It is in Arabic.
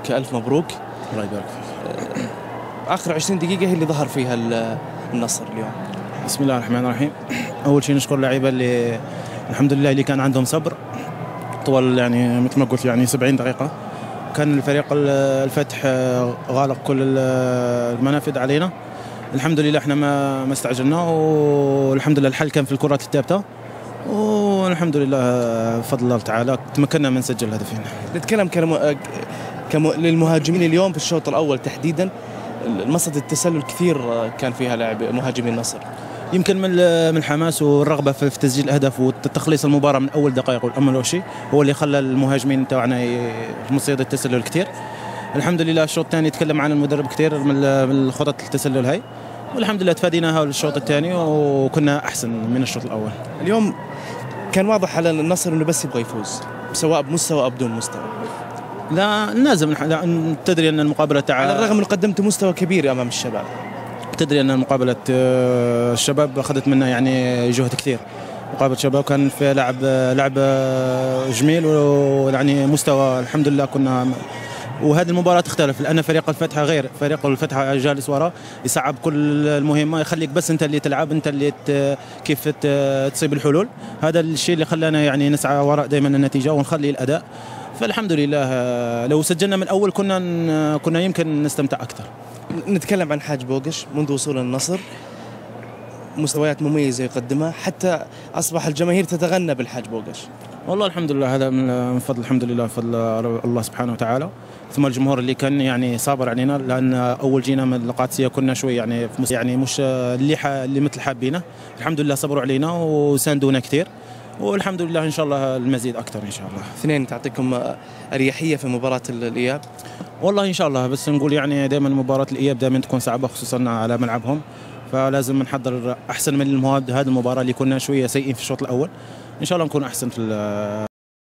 لك ألف مبروك. الله يبارك فيك. آخر 20 دقيقة هي اللي ظهر فيها النصر اليوم. بسم الله الرحمن الرحيم. أول شيء نشكر اللعيبة اللي الحمد لله اللي كان عندهم صبر طول يعني مثل ما قلت يعني 70 دقيقة. كان الفريق الفتح غالق كل المنافذ علينا. الحمد لله احنا ما استعجلنا، والحمد لله الحل كان في الكرات الثابتة، والحمد لله بفضل الله تعالى تمكنا من نسجل هدفين. نتكلم للمهاجمين اليوم في الشوط الأول تحديدا، مصد التسلل كثير كان فيها لاعب مهاجمين النصر. يمكن من الحماس والرغبة في تسجيل الأهداف وتخليص المباراة من أول دقائق والأول شيء هو اللي خلى المهاجمين تاعنا مصيدة التسلل كثير. الحمد لله الشوط الثاني تكلم عن المدرب كثير من خطط التسلل هاي، والحمد لله تفاديناها الشوط الثاني وكنا أحسن من الشوط الأول. اليوم كان واضح على النصر إنه بس يبغى يفوز سواء بمستوى أو بدون مستوى. لا لازم تدري أن المقابلة على الرغم من قدمت مستوى كبير أمام الشباب، تدري أن مقابلة الشباب أخذت منا يعني جهد كثير. مقابلة الشباب كان في لعب جميل ويعني مستوى الحمد لله كنا. وهذه المباراة تختلف لأن فريق الفتح غير فريق الفتح، جالس وراء يصعب كل المهمة، يخليك بس أنت اللي تلعب، أنت اللي كيف تصيب الحلول. هذا الشيء اللي خلانا يعني نسعى وراء دائما النتيجة ونخلي الأداء. فالحمد لله لو سجلنا من الأول كنا يمكن نستمتع أكثر. نتكلم عن حاج بوقش منذ وصول النصر، مستويات مميزة يقدمها، حتى أصبح الجماهير تتغنى بالحاج بوقش. والله الحمد لله هذا من فضل الحمد لله فضل الله سبحانه وتعالى، ثم الجمهور اللي كان يعني صابر علينا، لأن أول جينا من القادسية كنا شوي يعني مش اللي مثل حابينه. الحمد لله صبروا علينا وساندونا كثير، والحمد لله إن شاء الله المزيد أكثر إن شاء الله. اثنين تعطيكم أريحية في مباراة الإياب؟ والله إن شاء الله، بس نقول يعني دائما مباراة الإياب دائما تكون صعبة خصوصا على ملعبهم، فلازم نحضر أحسن من هذه المباراة اللي كنا شوية سيئين في الشوط الأول. إن شاء الله نكون أحسن في